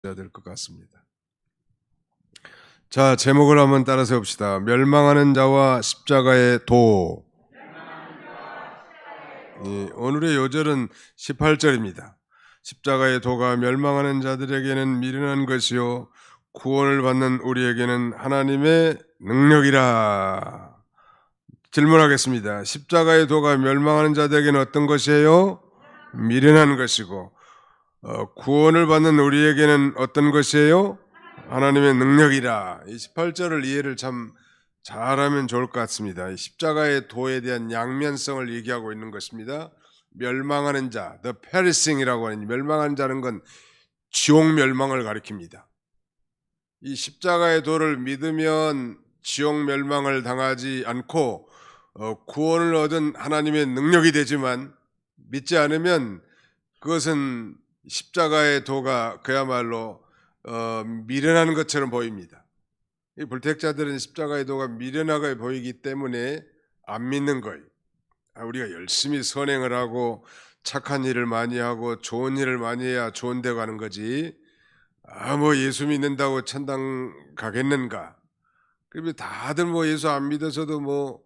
해야 될 것 같습니다. 자, 제목을 한번 따라서 봅시다. 멸망하는 자와 십자가의 도. 오늘의 요절은 18절입니다. 십자가의 도가 멸망하는 자들에게는 미련한 것이요 구원을 받는 우리에게는 하나님의 능력이라. 질문하겠습니다. 십자가의 도가 멸망하는 자들에게는 어떤 것이에요? 미련한 것이고, 구원을 받는 우리에게는 어떤 것이에요? 하나님의 능력이라. 이 18절을 이해를 참 잘하면 좋을 것 같습니다. 이 십자가의 도에 대한 양면성을 얘기하고 있는 것입니다. 멸망하는 자, the perishing이라고 하는, 멸망하는 자는 건 지옥 멸망을 가리킵니다. 이 십자가의 도를 믿으면 지옥 멸망을 당하지 않고 구원을 얻은 하나님의 능력이 되지만, 믿지 않으면 그것은 십자가의 도가 그야말로 미련한 것처럼 보입니다. 이 불택자들은 십자가의 도가 미련하게 보이기 때문에 안 믿는 거예요. 우리가 열심히 선행을 하고 착한 일을 많이 하고 좋은 일을 많이 해야 좋은 데 가는 거지, 뭐 예수 믿는다고 천당 가겠는가? 그러면 다들 뭐 예수 안 믿어서도 뭐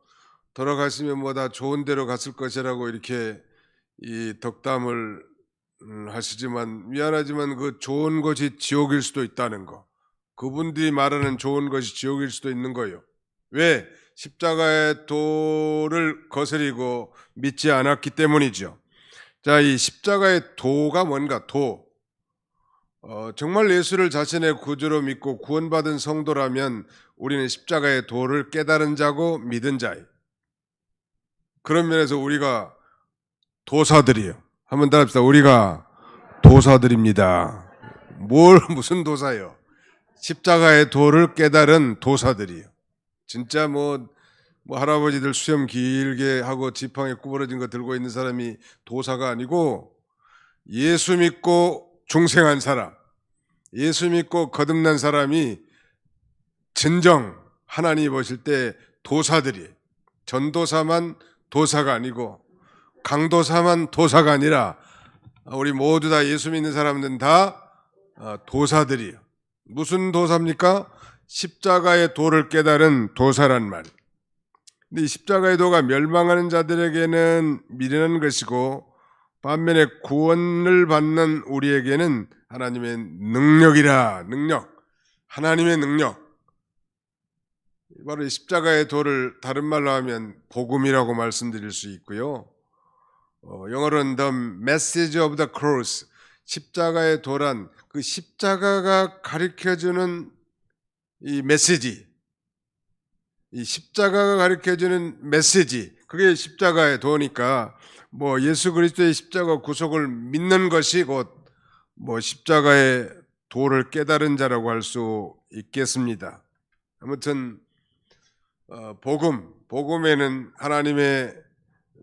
돌아가시면 뭐 다 좋은 데로 갔을 것이라고 이렇게 이 덕담을 하시지만, 미안하지만 그 좋은 것이 지옥일 수도 있다는 거, 그분들이 말하는 좋은 것이 지옥일 수도 있는 거예요. 왜? 십자가의 도를 거스리고 믿지 않았기 때문이죠. 자, 이 십자가의 도가 뭔가? 도. 정말 예수를 자신의 구주로 믿고 구원받은 성도라면 우리는 십자가의 도를 깨달은 자고 믿은 자예요. 그런 면에서 우리가 도사들이에요. 한번 따라합시다. 우리가 도사들입니다. 무슨 도사요? 십자가의 도를 깨달은 도사들이에요. 진짜 뭐 할아버지들 수염 길게 하고 지팡이 구부러진 거 들고 있는 사람이 도사가 아니고, 예수 믿고 중생한 사람, 예수 믿고 거듭난 사람이 진정 하나님이 보실 때 도사들이에요. 전도사만 도사가 아니고, 강도사만 도사가 아니라 우리 모두 다 예수 믿는 사람들은 다 도사들이에요. 무슨 도사입니까? 십자가의 도를 깨달은 도사란 말. 근데 이 십자가의 도가 멸망하는 자들에게는 미련한 것이고, 반면에 구원을 받는 우리에게는 하나님의 능력이라. 능력, 하나님의 능력. 바로 이 십자가의 도를 다른 말로 하면 복음이라고 말씀드릴 수 있고요. 영어로는 the message of the cross, 십자가의 도란 그 십자가가 가르쳐주는 이 메시지, 이 십자가가 가르쳐주는 메시지, 그게 십자가의 도니까, 뭐 예수 그리스도의 십자가 구속을 믿는 것이 곧 십자가의 도를 깨달은 자라고 할 수 있겠습니다. 아무튼 복음에는 하나님의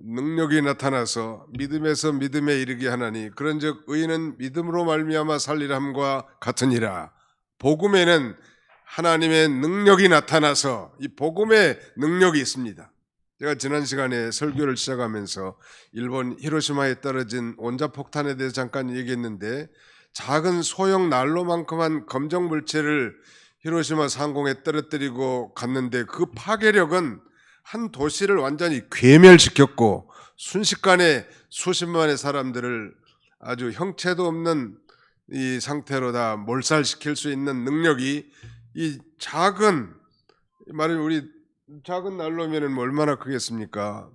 능력이 나타나서 믿음에서 믿음에 이르게 하나니 그런즉 의인은 믿음으로 말미암아 살리람과 같으니라. 복음에는 하나님의 능력이 나타나서, 이 복음의 능력이 있습니다. 제가 지난 시간에 설교를 시작하면서 일본 히로시마에 떨어진 원자폭탄에 대해서 잠깐 얘기했는데, 작은 소형 난로만큼한 검정 물체를 히로시마 상공에 떨어뜨리고 갔는데 그 파괴력은 한 도시를 완전히 괴멸시켰고 순식간에 수십만의 사람들을 아주 형체도 없는 이 상태로 다 몰살시킬 수 있는 능력이, 이 작은, 말하면 우리 작은 난로면은 얼마나 크겠습니까?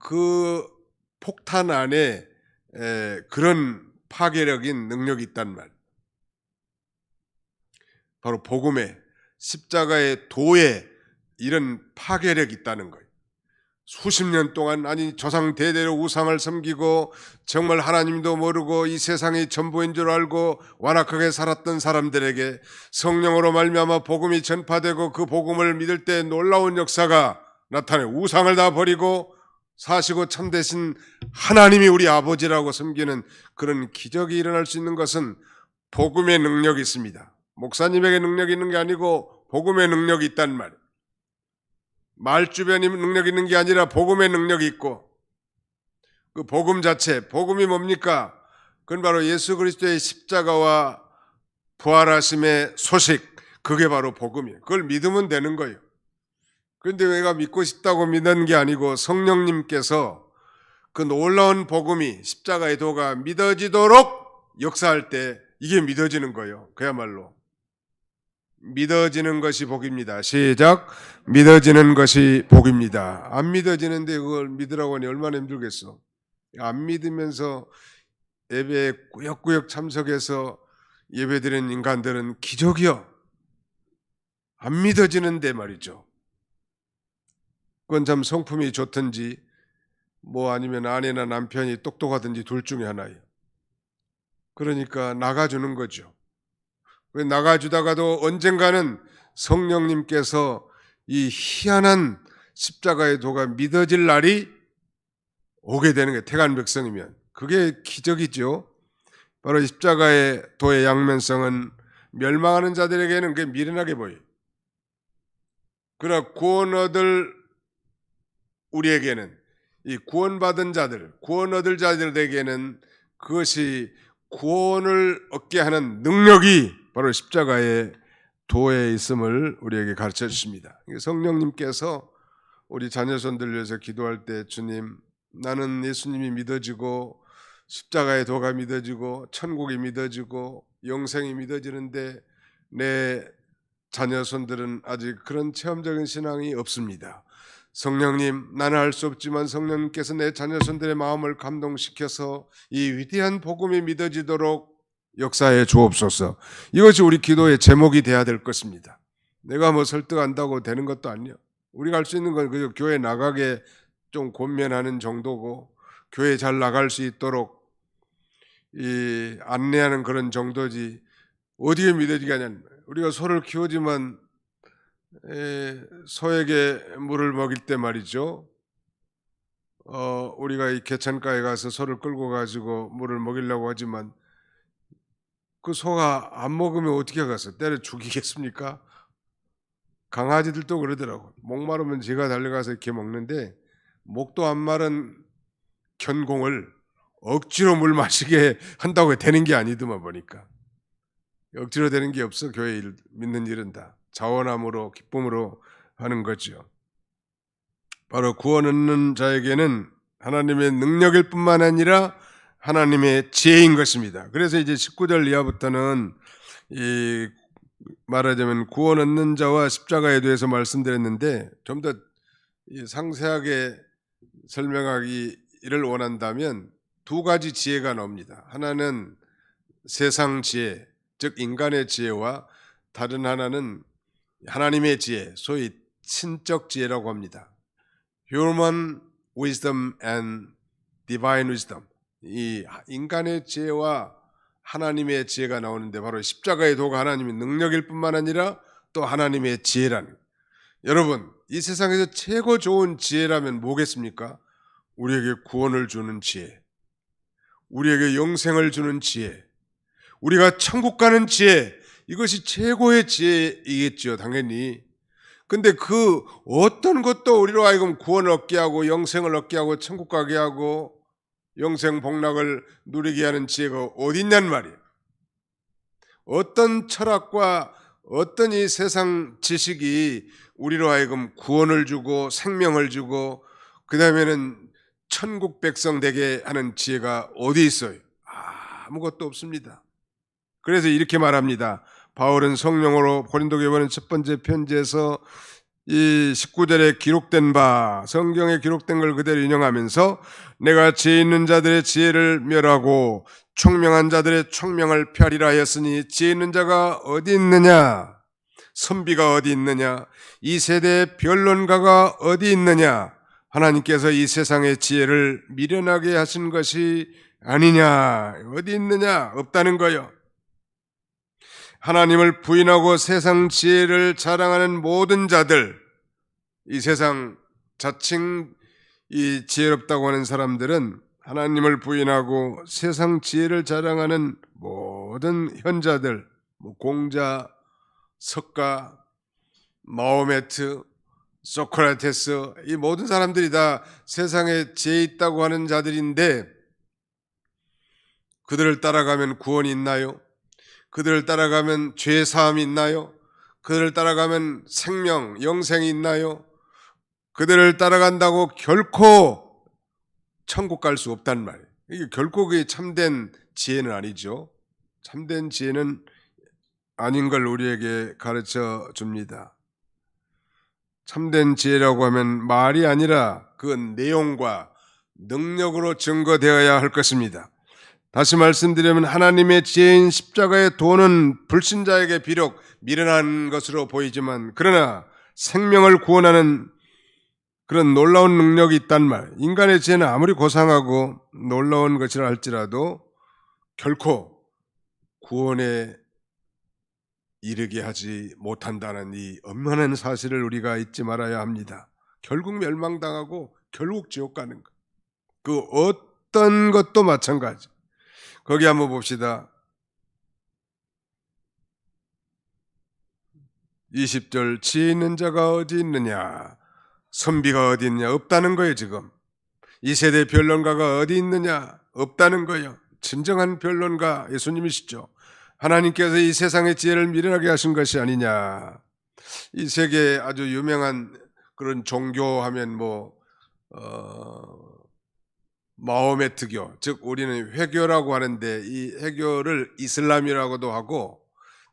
그 폭탄 안에 그런 파괴력인 능력이 있단 말. 바로 복음에, 십자가의 도에 이런 파괴력이 있다는 거예요. 수십 년 동안, 아니 조상 대대로 우상을 섬기고 정말 하나님도 모르고 이 세상이 전부인 줄 알고 완악하게 살았던 사람들에게 성령으로 말미암아 복음이 전파되고 그 복음을 믿을 때 놀라운 역사가 나타나요. 우상을 다 버리고 사시고 참되신 하나님이 우리 아버지라고 섬기는 그런 기적이 일어날 수 있는 것은 복음의 능력이 있습니다. 목사님에게 능력이 있는 게 아니고 복음의 능력이 있단 말이에요. 말주변이 능력이 있는 게 아니라 복음의 능력이 있고, 그 복음 자체, 복음이 뭡니까? 그건 바로 예수 그리스도의 십자가와 부활하심의 소식, 그게 바로 복음이에요. 그걸 믿으면 되는 거예요. 그런데 내가 믿고 싶다고 믿는 게 아니고 성령님께서 그 놀라운 복음이 십자가의 도가 믿어지도록 역사할 때 이게 믿어지는 거예요. 그야말로 믿어지는 것이 복입니다. 시작. 믿어지는 것이 복입니다. 안 믿어지는데 그걸 믿으라고 하니 얼마나 힘들겠어. 안 믿으면서 예배에 꾸역꾸역 참석해서 예배드리는 인간들은 기적이요. 안 믿어지는데 말이죠. 그건 참 성품이 좋든지 뭐 아니면 아내나 남편이 똑똑하든지 둘 중에 하나예요. 그러니까 나가주는 거죠. 나가주다가도 언젠가는 성령님께서 이 희한한 십자가의 도가 믿어질 날이 오게 되는 게 택한 백성이면 그게 기적이죠. 바로 십자가의 도의 양면성은 멸망하는 자들에게는 그게 미련하게 보여요. 그러나 구원 얻을 우리에게는 이 구원받은 자들, 구원 얻을 자들에게는 그것이 구원을 얻게 하는 능력이 바로 십자가의 도에 있음을 우리에게 가르쳐 주십니다. 성령님께서 우리 자녀손들 위해서 기도할 때 주님, 나는 예수님이 믿어지고 십자가의 도가 믿어지고 천국이 믿어지고 영생이 믿어지는데 내 자녀손들은 아직 그런 체험적인 신앙이 없습니다. 성령님, 나는 알 수 없지만 성령님께서 내 자녀손들의 마음을 감동시켜서 이 위대한 복음이 믿어지도록 역사해 주옵소서. 이것이 우리 기도의 제목이 돼야 될 것입니다. 내가 뭐 설득한다고 되는 것도 아니요. 우리가 할 수 있는 건 그저 교회 나가게 좀 권면하는 정도고 교회 잘 나갈 수 있도록 이 안내하는 그런 정도지 어디에 믿어지게 하냐는 거예요. 우리가 소를 키우지만 소에게 물을 먹일 때 말이죠. 우리가 이 개천가에 가서 소를 끌고 가지고 물을 먹이려고 하지만 그 소가 안 먹으면 어떻게 가서 때려 죽이겠습니까? 강아지들도 그러더라고. 목마르면 제가 달려가서 이렇게 먹는데 목도 안 마른 견공을 억지로 물 마시게 한다고 되는 게 아니더만 보니까. 억지로 되는 게 없어. 교회 일, 믿는 일은 다 자원함으로 기쁨으로 하는 거죠. 바로 구원 얻는 자에게는 하나님의 능력일 뿐만 아니라 하나님의 지혜인 것입니다. 그래서 이제 19절 이하부터는 이 말하자면 구원 얻는 자와 십자가에 대해서 말씀드렸는데 좀 더 상세하게 설명하기를 원한다면 두 가지 지혜가 나옵니다. 하나는 세상 지혜, 즉 인간의 지혜와 다른 하나는 하나님의 지혜, 소위 신적 지혜라고 합니다. Human wisdom and divine wisdom. 이 인간의 지혜와 하나님의 지혜가 나오는데 바로 십자가의 도가 하나님의 능력일 뿐만 아니라 또 하나님의 지혜라는. 여러분, 이 세상에서 최고 좋은 지혜라면 뭐겠습니까? 우리에게 구원을 주는 지혜, 우리에게 영생을 주는 지혜, 우리가 천국 가는 지혜, 이것이 최고의 지혜이겠죠, 당연히. 근데 그 어떤 것도 우리로 하여금 구원을 얻게 하고 영생을 얻게 하고 천국 가게 하고 영생 복락을 누리게 하는 지혜가 어디 있냔 말이에요. 어떤 철학과 어떤 이 세상 지식이 우리로 하여금 구원을 주고 생명을 주고 그 다음에는 천국 백성 되게 하는 지혜가 어디 있어요? 아무것도 없습니다. 그래서 이렇게 말합니다. 바울은 성령으로 고린도교회 보낸 첫 번째 편지에서 이 19절에 기록된 바, 성경에 기록된 걸 그대로 인용하면서 내가 지혜 있는 자들의 지혜를 멸하고 총명한 자들의 총명을 펴리라 하였으니 지혜 있는 자가 어디 있느냐? 선비가 어디 있느냐? 이 세대의 변론가가 어디 있느냐? 하나님께서 이 세상의 지혜를 미련하게 하신 것이 아니냐? 어디 있느냐? 없다는 거요. 하나님을 부인하고 세상 지혜를 자랑하는 모든 자들, 이 세상 자칭 이 지혜롭다고 하는 사람들은 하나님을 부인하고 세상 지혜를 자랑하는 모든 현자들, 공자, 석가, 마호메트, 소크라테스, 이 모든 사람들이 다 세상에 지혜 있다고 하는 자들인데 그들을 따라가면 구원이 있나요? 그들을 따라가면 죄 사함이 있나요? 그들을 따라가면 생명, 영생이 있나요? 그들을 따라간다고 결코 천국 갈 수 없단 말이에요. 이게 결코 그게 참된 지혜는 아니죠. 참된 지혜는 아닌 걸 우리에게 가르쳐 줍니다. 참된 지혜라고 하면 말이 아니라 그 내용과 능력으로 증거되어야 할 것입니다. 다시 말씀드리면 하나님의 지혜인 십자가의 도는 불신자에게 비록 미련한 것으로 보이지만 그러나 생명을 구원하는 그런 놀라운 능력이 있단 말. 인간의 지혜는 아무리 고상하고 놀라운 것이라 할지라도 결코 구원에 이르게 하지 못한다는 이 엄연한 사실을 우리가 잊지 말아야 합니다. 결국 멸망당하고 결국 지옥 가는 것. 그 어떤 것도 마찬가지. 거기 한번 봅시다. 20절 지혜 있는 자가 어디 있느냐? 선비가 어디 있느냐? 없다는 거예요 지금. 이 세대 변론가가 어디 있느냐? 없다는 거예요. 진정한 변론가 예수님이시죠. 하나님께서 이 세상의 지혜를 미련하게 하신 것이 아니냐. 이 세계 아주 유명한 그런 종교하면 마호메트교, 즉 우리는 회교라고 하는데 이 회교를 이슬람이라고도 하고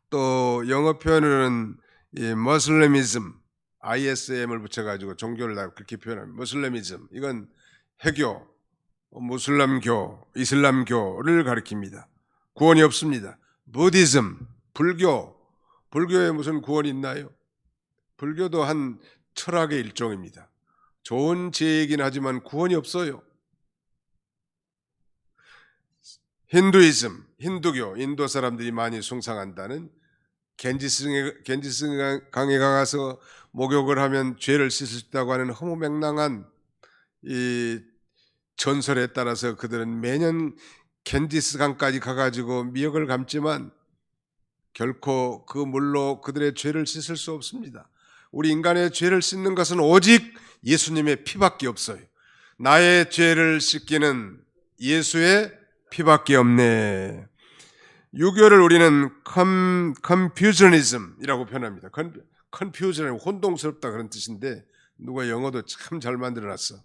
또 영어 표현으로는 이 머슬레미즘, ISM을 붙여가지고 종교를 다 그렇게 표현합니다. 머슬레미즘, 이건 회교, 무슬람교, 이슬람교를 가리킵니다. 구원이 없습니다. 부디즘, 불교에 무슨 구원이 있나요? 불교도 한 철학의 일종입니다. 좋은 지혜이긴 하지만 구원이 없어요. 힌두이즘, 힌두교, 인도 사람들이 많이 숭상한다는 겐지스 강에 가서 목욕을 하면 죄를 씻을 수 있다고 하는 허무맹랑한 이 전설에 따라서 그들은 매년 겐지스 강까지 가가지고 미역을 감지만 결코 그 물로 그들의 죄를 씻을 수 없습니다. 우리 인간의 죄를 씻는 것은 오직 예수님의 피밖에 없어요. 나의 죄를 씻기는 예수의 피밖에 없네. 유교를 우리는 컨퓨저니즘이라고 표현합니다. 컨퓨저는 혼동스럽다 그런 뜻인데 누가 영어도 참 잘 만들어놨어.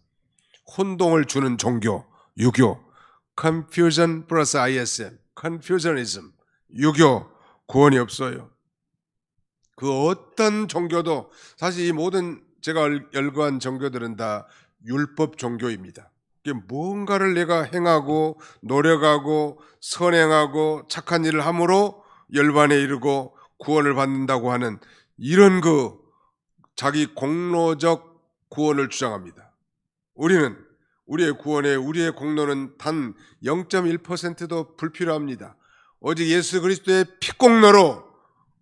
혼동을 주는 종교, 유교. 컨퓨전 플러스 ISM, 컨퓨저니즘. 유교, 구원이 없어요. 그 어떤 종교도 사실 이 모든 제가 열거한 종교들은 다 율법 종교입니다. 뭔가를 내가 행하고 노력하고 선행하고 착한 일을 함으로 열반에 이르고 구원을 받는다고 하는 이런 그 자기 공로적 구원을 주장합니다. 우리는 우리의 공로는 단 0.1%도 불필요합니다. 오직 예수 그리스도의 피공로로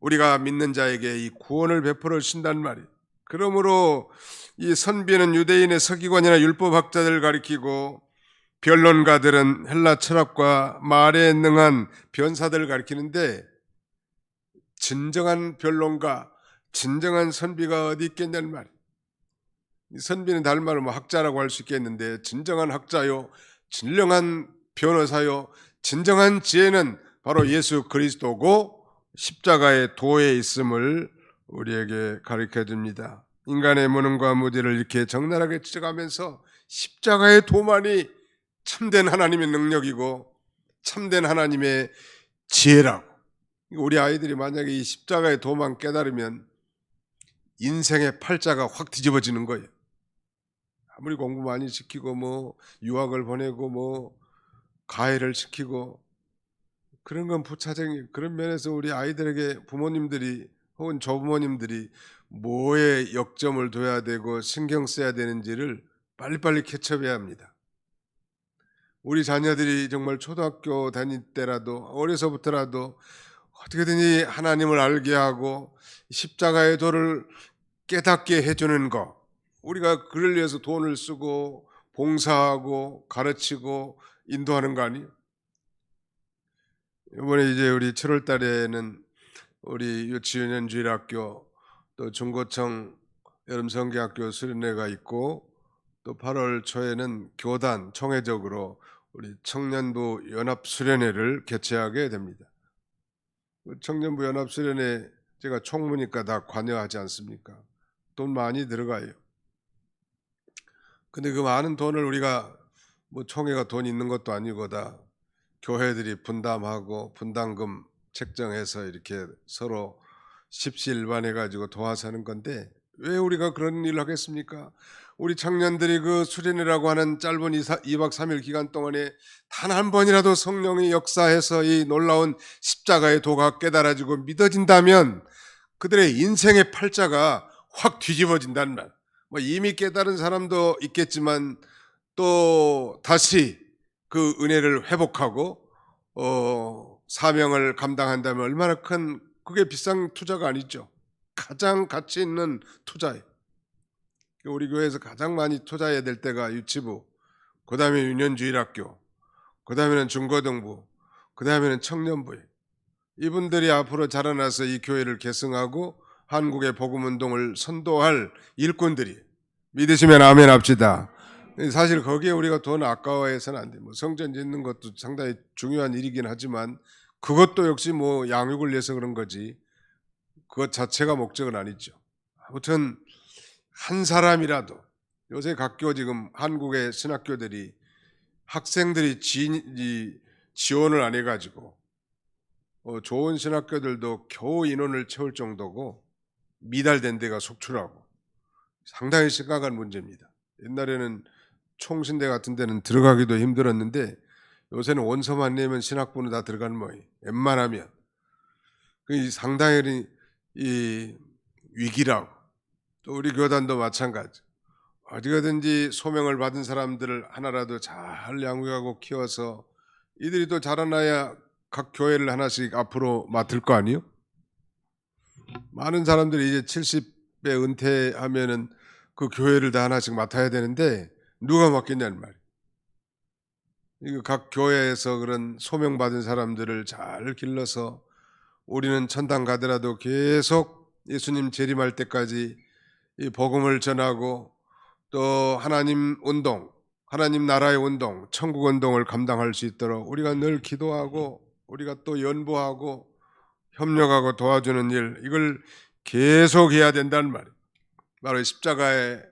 우리가 믿는 자에게 이 구원을 베풀어 주신단 말이에요. 그러므로 이 선비는 유대인의 서기관이나 율법학자들을 가리키고 변론가들은 헬라 철학과 말에 능한 변사들을 가리키는데 진정한 변론가, 진정한 선비가 어디 있겠냐는 말이에요. 선비는 다른 말로 학자라고 할 수 있겠는데 진정한 학자요, 진정한 변호사요, 진정한 지혜는 바로 예수 그리스도고 십자가의 도에 있음을 우리에게 가르쳐 줍니다. 인간의 무능과 무지를 이렇게 적나라하게 지적하면서 십자가의 도만이 참된 하나님의 능력이고 참된 하나님의 지혜라고. 우리 아이들이 만약에 이 십자가의 도만 깨달으면 인생의 팔자가 확 뒤집어지는 거예요. 아무리 공부 많이 시키고 유학을 보내고 가해를 시키고 그런 건 부차적인, 그런 면에서 우리 아이들에게 부모님들이 혹은 조부모님들이 뭐에 역점을 둬야 되고 신경 써야 되는지를 빨리빨리 캐치해야 합니다. 우리 자녀들이 정말 초등학교 다닐 때라도 어려서부터라도 어떻게든지 하나님을 알게 하고 십자가의 도를 깨닫게 해주는 것, 우리가 그를 위해서 돈을 쓰고 봉사하고 가르치고 인도하는 거 아니에요? 이번에 이제 우리 7월 달에는 우리 유치원 주일학교 또 중고청 여름성경학교 수련회가 있고 또 8월 초에는 교단 총회적으로 우리 청년부 연합수련회를 개최하게 됩니다. 청년부 연합수련회 제가 총무니까 다 관여하지 않습니까? 돈 많이 들어가요. 근데 그 많은 돈을 우리가 뭐 총회가 돈 있는 것도 아니고 다 교회들이 분담하고 분담금 책정해서 이렇게 서로 십시일반해 가지고 도와서 하는 건데 왜 우리가 그런 일을 하겠습니까? 우리 청년들이 그 수련회라고 하는 짧은 2박 3일 기간 동안에 단 한 번이라도 성령이 역사해서 이 놀라운 십자가의 도가 깨달아지고 믿어진다면 그들의 인생의 팔자가 확 뒤집어진다는 말. 뭐 이미 깨달은 사람도 있겠지만 또 다시 그 은혜를 회복하고 사명을 감당한다면 얼마나 큰 그게 비싼 투자가 아니죠. 가장 가치 있는 투자예요. 우리 교회에서 가장 많이 투자해야 될 때가 유치부, 그 다음에 유년주일학교, 그 다음에는 중고등부, 그 다음에는 청년부예요. 이분들이 앞으로 자라나서 이 교회를 계승하고 한국의 복음운동을 선도할 일꾼들이 믿으시면 아멘 합시다. 사실 거기에 우리가 돈 아까워해서는 안 돼. 뭐 성전 짓는 것도 상당히 중요한 일이긴 하지만 그것도 역시 뭐 양육을 위해서 그런 거지 그것 자체가 목적은 아니죠. 아무튼 한 사람이라도 요새 각교 지금 한국의 신학교들이 학생들이 지원을 안 해가지고 좋은 신학교들도 겨우 인원을 채울 정도고 미달된 데가 속출하고 상당히 심각한 문제입니다. 옛날에는 총신대 같은 데는 들어가기도 힘들었는데 요새는 원서만 내면 신학부는 다 들어가는 모양이에요. 웬만하면. 상당히 이 위기라고. 또 우리 교단도 마찬가지. 어디가든지 소명을 받은 사람들을 하나라도 잘 양육하고 키워서 이들이 또 자라나야 각 교회를 하나씩 앞으로 맡을 거 아니에요? 많은 사람들이 이제 70에 은퇴하면은 그 교회를 다 하나씩 맡아야 되는데 누가 맡겠냐는 말이에요. 이거 각 교회에서 그런 소명받은 사람들을 잘 길러서 우리는 천당 가더라도 계속 예수님 재림할 때까지 이 복음을 전하고 또 하나님 운동, 하나님 나라의 운동, 천국 운동을 감당할 수 있도록 우리가 늘 기도하고 우리가 또 연보하고 협력하고 도와주는 일 이걸 계속해야 된다는 말이에요. 바로 십자가의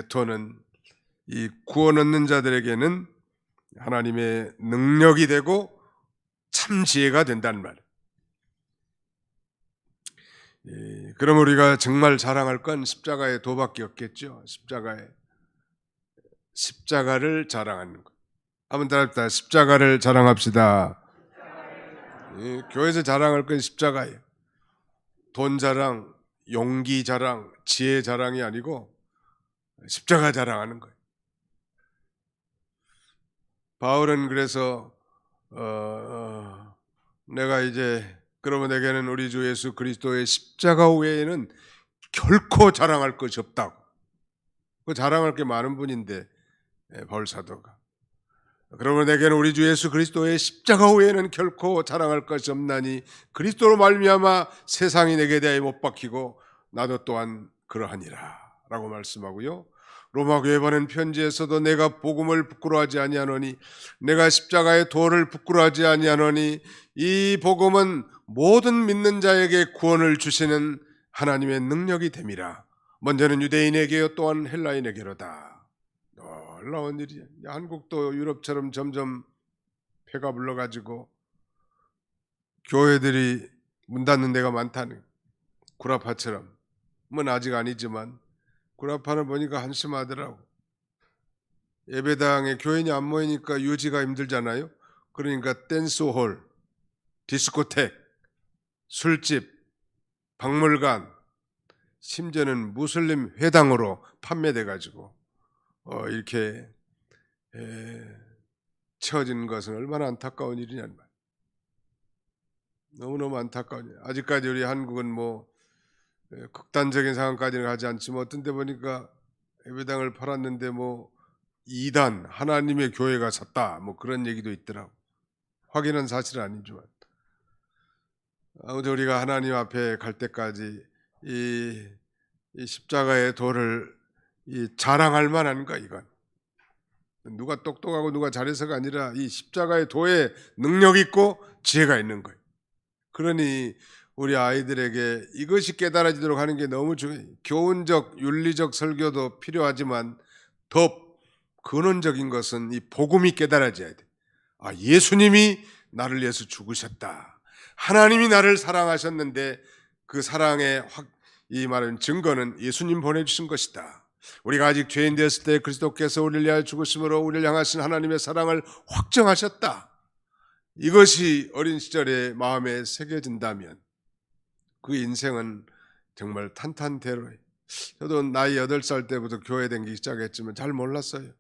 도는 이 구원 얻는 자들에게는 하나님의 능력이 되고 참 지혜가 된다는 말이에요. 그럼 우리가 정말 자랑할 건 십자가의 도밖에 없겠죠. 십자가를 자랑하는 것. 한번 따라합시다. 십자가를 자랑합시다. 교회에서 자랑할 건 십자가예요. 돈 자랑, 용기 자랑, 지혜 자랑이 아니고 십자가 자랑하는 거예요. 바울은 그래서 내가 이제 그러면 내게는 우리 주 예수 그리스도의 십자가 외에는 결코 자랑할 것이 없다고. 그 자랑할 게 많은 분인데 바울 사도가. 그러면 내게는 우리 주 예수 그리스도의 십자가 외에는 결코 자랑할 것이 없나니 그리스도로 말미암아 세상이 내게 대하여 못 박히고 나도 또한 그러하니라 라고 말씀하고요. 로마 교회 보낸 편지에서도 내가 복음을 부끄러워하지 아니하노니 내가 십자가의 도를 부끄러워하지 아니하노니 이 복음은 모든 믿는 자에게 구원을 주시는 하나님의 능력이 됨이라. 먼저는 유대인에게요 또한 헬라인에게로다. 놀라운 일이야. 한국도 유럽처럼 점점 폐가 불러가지고 교회들이 문 닫는 데가 많다는 구라파처럼. 뭐 아직 아니지만 구라파는 보니까 한심하더라고. 예배당에 교인이 안 모이니까 유지가 힘들잖아요. 그러니까 댄스홀, 디스코텍, 술집, 박물관, 심지어는 무슬림 회당으로 판매돼가지고 이렇게 채워진 것은 얼마나 안타까운 일이냐는 말. 너무너무 안타까운 일. 아직까지 우리 한국은 뭐 극단적인 상황까지는 가지 않지만 어떤 데 보니까 예배당을 팔았는데 뭐 이단 하나님의 교회가 샀다 뭐 그런 얘기도 있더라고. 확인한 사실은 아니지만 아무튼 우리가 하나님 앞에 갈 때까지 이 십자가의 도를 자랑할 만한가 이건. 누가 똑똑하고 누가 잘해서가 아니라 이 십자가의 도에 능력 있고 지혜가 있는 거예요. 그러니 우리 아이들에게 이것이 깨달아지도록 하는 게 너무 중요해요. 교훈적, 윤리적 설교도 필요하지만 더 근원적인 것은 이 복음이 깨달아져야 돼. 아, 예수님이 나를 위해서 죽으셨다. 하나님이 나를 사랑하셨는데 그 사랑의 이 말은 증거는 예수님 보내주신 것이다. 우리가 아직 죄인 되었을 때 그리스도께서 우리를 위하여 죽으심으로 우리를 향하신 하나님의 사랑을 확정하셨다. 이것이 어린 시절에 마음에 새겨진다면 그 인생은 정말 탄탄대로예요. 저도 나이 8살 때부터 교회 다니기 시작했지만 잘 몰랐어요.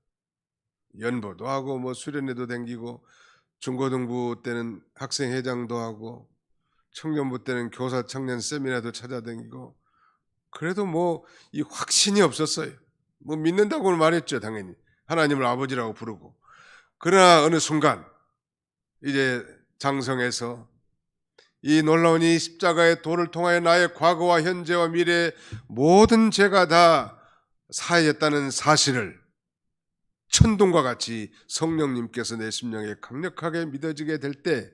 연보도 하고 뭐 수련회도 다니고 중고등부 때는 학생회장도 하고 청년부 때는 교사 청년 세미나도 찾아다니고 그래도 뭐 이 확신이 없었어요. 뭐 믿는다고는 말했죠, 당연히. 하나님을 아버지라고 부르고. 그러나 어느 순간 이제 장성해서 이 놀라운 이 십자가의 도를 통하여 나의 과거와 현재와 미래의 모든 죄가 다 사해졌다는 사실을 천둥과 같이 성령님께서 내 심령에 강력하게 믿어지게 될 때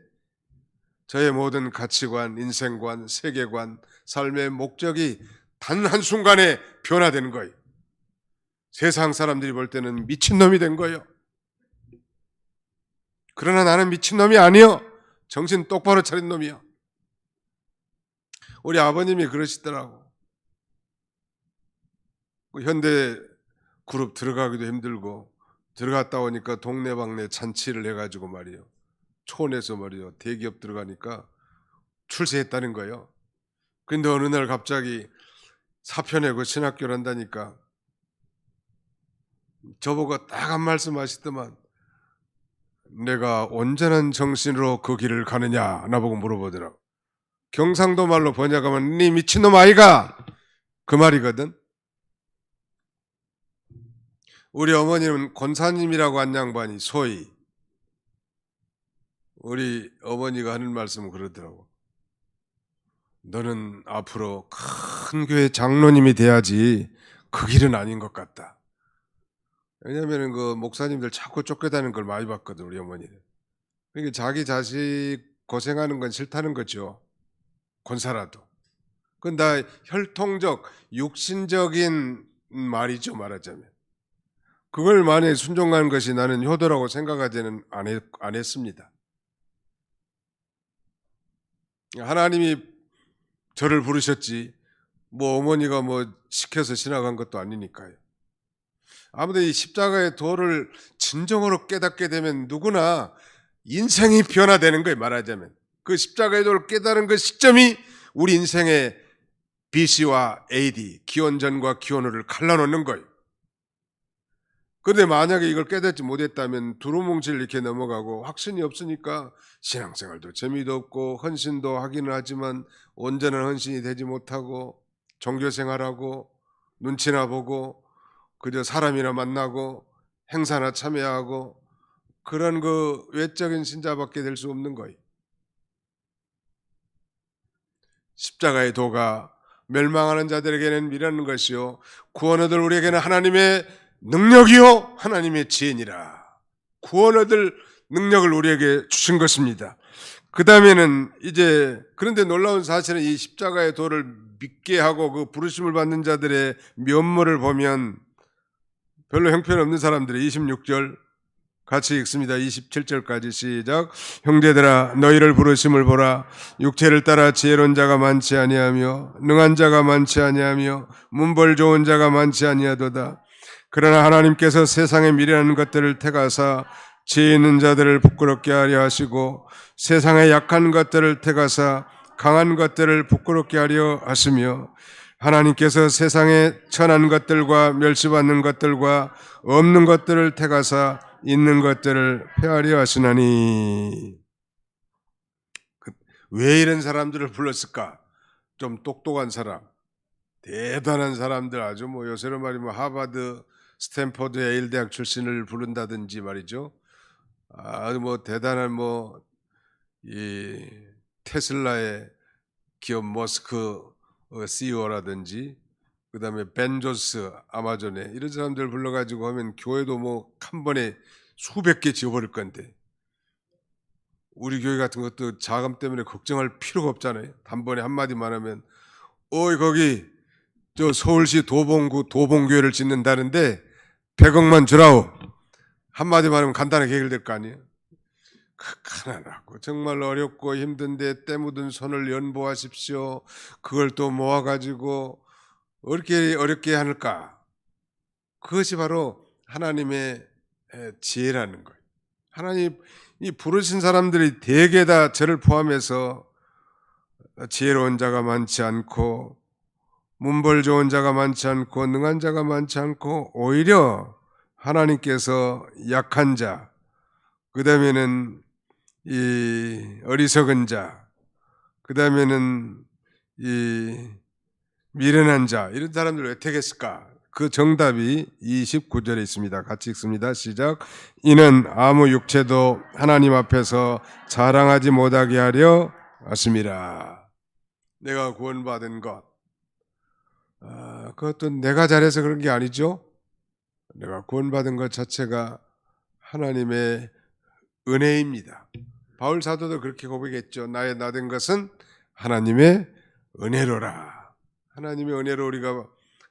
저의 모든 가치관, 인생관, 세계관, 삶의 목적이 단 한순간에 변화되는 거예요. 세상 사람들이 볼 때는 미친놈이 된 거예요. 그러나 나는 미친놈이 아니요. 정신 똑바로 차린 놈이야. 우리 아버님이 그러시더라고. 현대 그룹 들어가기도 힘들고 들어갔다 오니까 동네방네 잔치를 해가지고 말이요. 촌에서 말이요. 대기업 들어가니까 출세했다는 거예요. 근데 어느 날 갑자기 사표 내고 신학교를 한다니까 저보고 딱 한 말씀 하시더만 내가 온전한 정신으로 그 길을 가느냐 나보고 물어보더라고. 경상도 말로 번역하면 네 미친놈 아이가 그 말이거든. 우리 어머니는 권사님이라고 한 양반이 소위 우리 어머니가 하는 말씀은 그러더라고. 너는 앞으로 큰 교회 장로님이 돼야지 그 길은 아닌 것 같다. 왜냐하면 그 목사님들 자꾸 쫓겨다니는 걸 많이 봤거든 우리 어머니는. 그러니까 자기 자식 고생하는 건 싫다는 거죠. 권사라도. 그건 다 혈통적 육신적인 말이죠 말하자면. 그걸 만약에 순종하는 것이 나는 효도라고 생각하지는 안 했습니다. 하나님이 저를 부르셨지 뭐 어머니가 뭐 시켜서 신학한 것도 아니니까요. 아무튼 이 십자가의 도를 진정으로 깨닫게 되면 누구나 인생이 변화되는 거예요 말하자면. 그 십자가의 도를 깨달은 그 시점이 우리 인생의 BC와 AD, 기원전과 기원후를 갈라놓는 거예요. 그런데 만약에 이걸 깨닫지 못했다면 두루뭉실 이렇게 넘어가고 확신이 없으니까 신앙생활도 재미도 없고 헌신도 하기는 하지만 온전한 헌신이 되지 못하고 종교생활하고 눈치나 보고 그저 사람이나 만나고 행사나 참여하고 그런 그 외적인 신자밖에 될 수 없는 거예요. 십자가의 도가 멸망하는 자들에게는 미라는 것이요 구원 얻을 우리에게는 하나님의 능력이요 하나님의 지혜니라. 구원 얻을 능력을 우리에게 주신 것입니다. 그 다음에는 이제 그런데 놀라운 사실은 이 십자가의 도를 믿게 하고 그 부르심을 받는 자들의 면모를 보면 별로 형편없는 사람들이 26절 같이 읽습니다. 27절까지 시작. 형제들아 너희를 부르심을 보라. 육체를 따라 지혜로운 자가 많지 아니하며 능한 자가 많지 아니하며 문벌 좋은 자가 많지 아니하도다. 그러나 하나님께서 세상에 미련한 것들을 택하사 지혜 있는 자들을 부끄럽게 하려 하시고 세상에 약한 것들을 택하사 강한 것들을 부끄럽게 하려 하시며 하나님께서 세상에 천한 것들과 멸시받는 것들과 없는 것들을 택하사 있는 것들을 폐하려 하시나니. 왜 이런 사람들을 불렀을까? 좀 똑똑한 사람, 대단한 사람들, 아주 뭐 요새로 말하면 하버드, 스탠퍼드, 예일 대학 출신을 부른다든지 말이죠. 아주 뭐 대단한 뭐 이 테슬라의 기업 머스크 CEO라든지 그다음에 벤조스 아마존에 이런 사람들 불러가지고 하면 교회도 뭐 한 번에 수백 개 지어버릴 건데 우리 교회 같은 것도 자금 때문에 걱정할 필요가 없잖아요. 단번에 한마디만 하면 어이 거기 저 서울시 도봉구 도봉교회를 짓는다는데 100억만 주라오. 한마디만 하면 간단하게 해결될 거 아니에요. 가난하고 정말 어렵고 힘든데 때 묻은 손을 연보하십시오. 그걸 또 모아가지고 어렵게 하는가. 그것이 바로 하나님의 지혜라는 거예요. 하나님 이 부르신 사람들이 대개 다 저를 포함해서 지혜로운 자가 많지 않고 문벌 좋은 자가 많지 않고 능한 자가 많지 않고 오히려 하나님께서 약한 자, 그 다음에는 이 어리석은 자, 그 다음에는 이 미련한 자, 이런 사람들을 왜 택했을까? 그 정답이 29절에 있습니다. 같이 읽습니다. 시작. 이는 아무 육체도 하나님 앞에서 자랑하지 못하게 하려 하심이라. 내가 구원받은 것, 그것도 내가 잘해서 그런 게 아니죠. 내가 구원받은 것 자체가 하나님의 은혜입니다. 바울 사도도 그렇게 고백했죠. 나의 나된 것은 하나님의 은혜로라. 하나님의 은혜로 우리가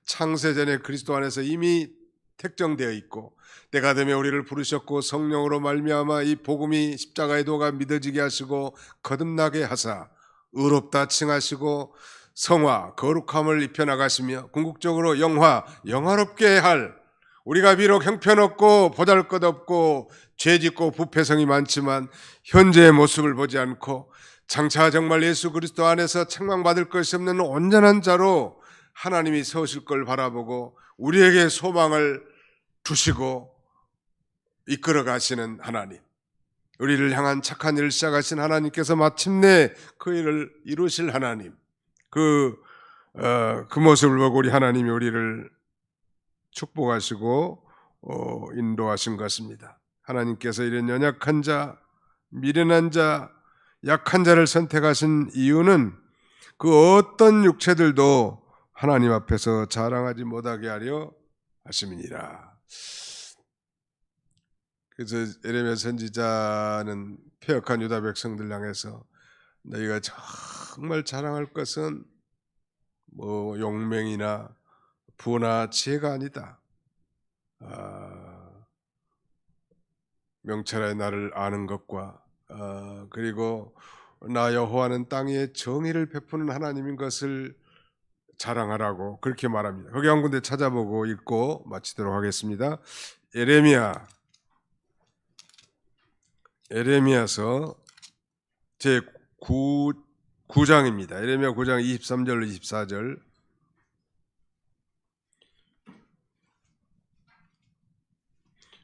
창세전에 그리스도 안에서 이미 택정되어 있고 때가 되면 우리를 부르셨고 성령으로 말미암아 이 복음이 십자가의 도가 믿어지게 하시고 거듭나게 하사 의롭다 칭하시고 성화 거룩함을 입혀 나가시며 궁극적으로 영화롭게 할 우리가 비록 형편없고 보잘것없고 죄짓고 부패성이 많지만 현재의 모습을 보지 않고 장차 정말 예수 그리스도 안에서 책망받을 것이 없는 온전한 자로 하나님이 세우실 걸 바라보고 우리에게 소망을 주시고 이끌어 가시는 하나님, 우리를 향한 착한 일을 시작하신 하나님께서 마침내 그 일을 이루실 하나님, 그 모습을 보고 우리 하나님이 우리를 축복하시고 인도하신 것입니다. 하나님께서 이런 연약한 자, 미련한 자, 약한 자를 선택하신 이유는 그 어떤 육체들도 하나님 앞에서 자랑하지 못하게 하려 하심이니라. 그래서 예레미야 선지자는 패역한 유다 백성들 향해서 너희가 정말 자랑할 것은 뭐 용맹이나 부나 지혜가 아니다. 명철하여 나를 아는 것과 그리고 나 여호와는 땅에 정의를 베푸는 하나님인 것을 자랑하라고 그렇게 말합니다. 거기 한 군데 찾아보고 읽고 마치도록 하겠습니다. 에레미야서 제 9장입니다. 에레미야 9장 23절로 24절.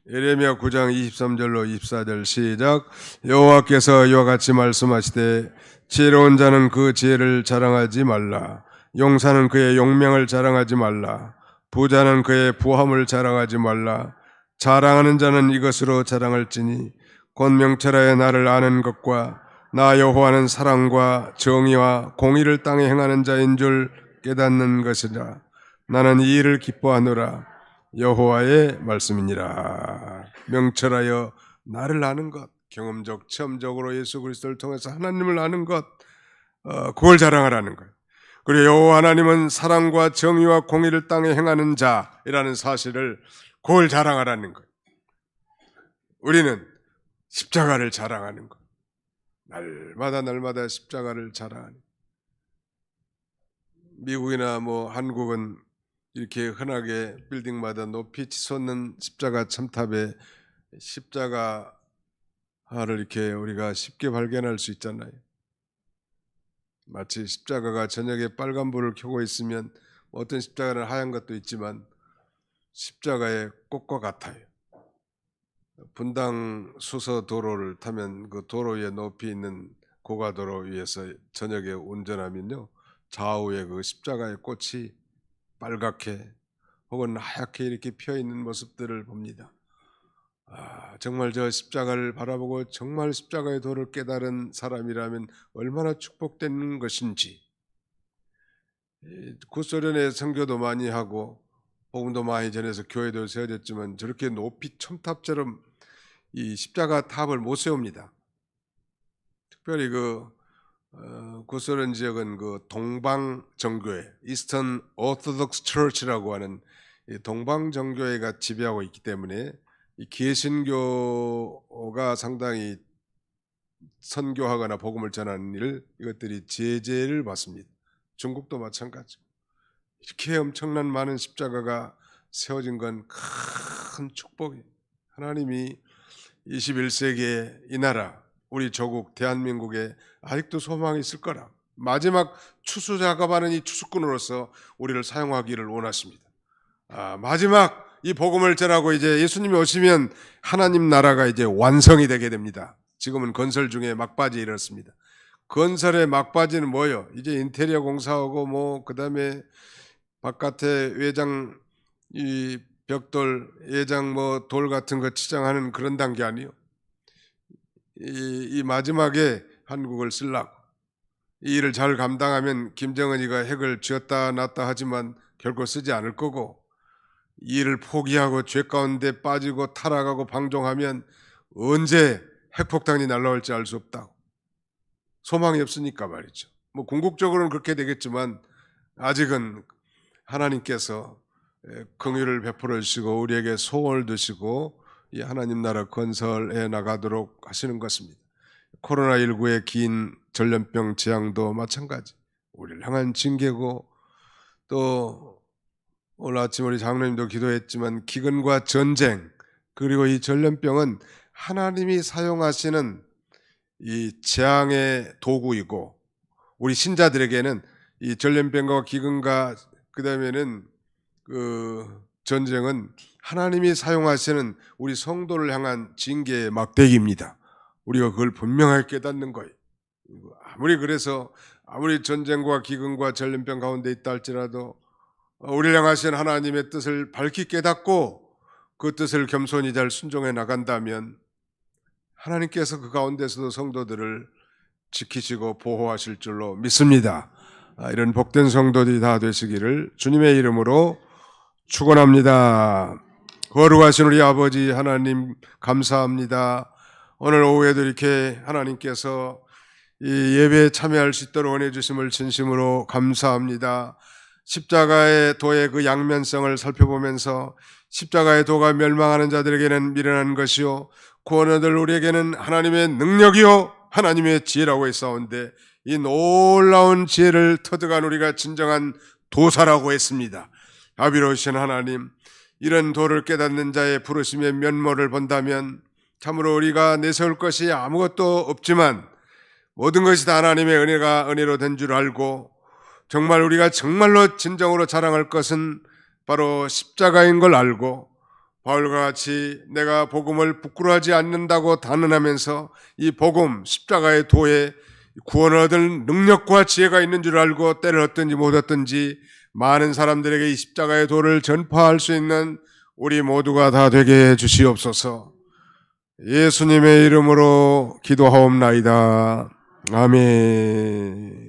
에레미야 9장 23절로 24절 시작. 여호와께서 이와 같이 말씀하시되 지혜로운 자는 그 지혜를 자랑하지 말라. 용사는 그의 용명을 자랑하지 말라. 부자는 그의 부함을 자랑하지 말라. 자랑하는 자는 이것으로 자랑할지니 곧 명철하여 나를 아는 것과 나 여호와는 사랑과 정의와 공의를 땅에 행하는 자인 줄 깨닫는 것이라. 나는 이 일을 기뻐하노라. 여호와의 말씀이니라. 명철하여 나를 아는 것, 경험적, 체험적으로 예수 그리스도를 통해서 하나님을 아는 것, 그걸 자랑하라는 거예요. 그리고 여호와 하나님은 사랑과 정의와 공의를 땅에 행하는 자이라는 사실을 그걸 자랑하라는 거예요. 우리는 십자가를 자랑하는 것, 날마다 십자가를 자랑하는. 미국이나 뭐 한국은 이렇게 흔하게 빌딩마다 높이 치솟는 십자가 첨탑에 십자가를 이렇게 우리가 쉽게 발견할 수 있잖아요. 마치 십자가가 저녁에 빨간불을 켜고 있으면 어떤 십자가는 하얀 것도 있지만 십자가의 꽃과 같아요. 분당 수서 도로를 타면 그 도로 위에 높이 있는 고가도로 위에서 저녁에 운전하면요, 좌우에 그 십자가의 꽃이 빨갛게 혹은 하얗게 이렇게 피어 있는 모습들을 봅니다. 정말 저 십자가를 바라보고 정말 십자가의 도를 깨달은 사람이라면 얼마나 축복되는 것인지. 구소련에 선교도 많이 하고 복음도 많이 전해서 교회도 세워졌지만 저렇게 높이 첨탑처럼 이 십자가 탑을 못 세웁니다. 특별히 구소련 지역은 동방 정교회, Eastern Orthodox Church라고 하는 이 동방 정교회가 지배하고 있기 때문에 이 개신교가 상당히 선교하거나 복음을 전하는 이것들이 제재를 받습니다. 중국도 마찬가지. 이렇게 엄청난 많은 십자가가 세워진 건 큰 축복이에요. 하나님이 21세기에 이 나라, 우리 조국 대한민국에 아직도 소망이 있을 거라. 마지막 추수 작업하는 이 추수꾼으로서 우리를 사용하기를 원하십니다. 마지막 이 복음을 전하고 이제 예수님이 오시면 하나님 나라가 이제 완성이 되게 됩니다. 지금은 건설 중에 막바지에 이르렀습니다. 건설의 막바지는 뭐예요? 이제 인테리어 공사하고 그다음에 바깥에 외장 이 벽돌, 예장 돌 같은 거 치장하는 그런 단계 아니요. 이 마지막에 한국을 쓰려고 이 일을 잘 감당하면 김정은이가 핵을 쥐었다 놨다 하지만 결코 쓰지 않을 거고, 이 일을 포기하고 죄 가운데 빠지고 타락하고 방종하면 언제 핵폭탄이 날라올지 알 수 없다고. 소망이 없으니까 말이죠. 궁극적으로는 그렇게 되겠지만 아직은 하나님께서 긍휼을 베풀어 주시고 우리에게 소원을 두시고 이 하나님 나라 건설해 나가도록 하시는 것입니다. 코로나19의 긴 전염병 재앙도 마찬가지. 우리를 향한 징계고, 또 오늘 아침 우리 장로님도 기도했지만 기근과 전쟁, 그리고 이 전염병은 하나님이 사용하시는 이 재앙의 도구이고, 우리 신자들에게는 이 전염병과 기근과 그다음에는 전쟁은 하나님이 사용하시는 우리 성도를 향한 징계의 막대기입니다. 우리가 그걸 분명하게 깨닫는 거예요. 아무리 전쟁과 기근과 전염병 가운데 있다 할지라도 우리를 향하신 하나님의 뜻을 밝히 깨닫고 그 뜻을 겸손히 잘 순종해 나간다면 하나님께서 그 가운데서도 성도들을 지키시고 보호하실 줄로 믿습니다. 이런 복된 성도들이 다 되시기를 주님의 이름으로 축원합니다. 거룩하신 우리 아버지 하나님 감사합니다. 오늘 오후에도 이렇게 하나님께서 이 예배에 참여할 수 있도록 은혜 주심을 진심으로 감사합니다. 십자가의 도의 그 양면성을 살펴보면서 십자가의 도가 멸망하는 자들에게는 미련한 것이요 구원 얻을 우리에게는 하나님의 능력이요 하나님의 지혜라고 했사온데, 이 놀라운 지혜를 터득한 우리가 진정한 도사라고 했습니다. 자비로우신 하나님, 이런 도를 깨닫는 자의 부르심의 면모를 본다면 참으로 우리가 내세울 것이 아무것도 없지만 모든 것이 다 하나님의 은혜로 된 줄 알고, 정말 우리가 정말로 진정으로 자랑할 것은 바로 십자가인 걸 알고, 바울과 같이 내가 복음을 부끄러워하지 않는다고 단언하면서 이 복음 십자가의 도에 구원을 얻을 능력과 지혜가 있는 줄 알고 때를 얻든지 못 얻든지 많은 사람들에게 이 십자가의 도를 전파할 수 있는 우리 모두가 다 되게 해 주시옵소서. 예수님의 이름으로 기도하옵나이다. 아멘.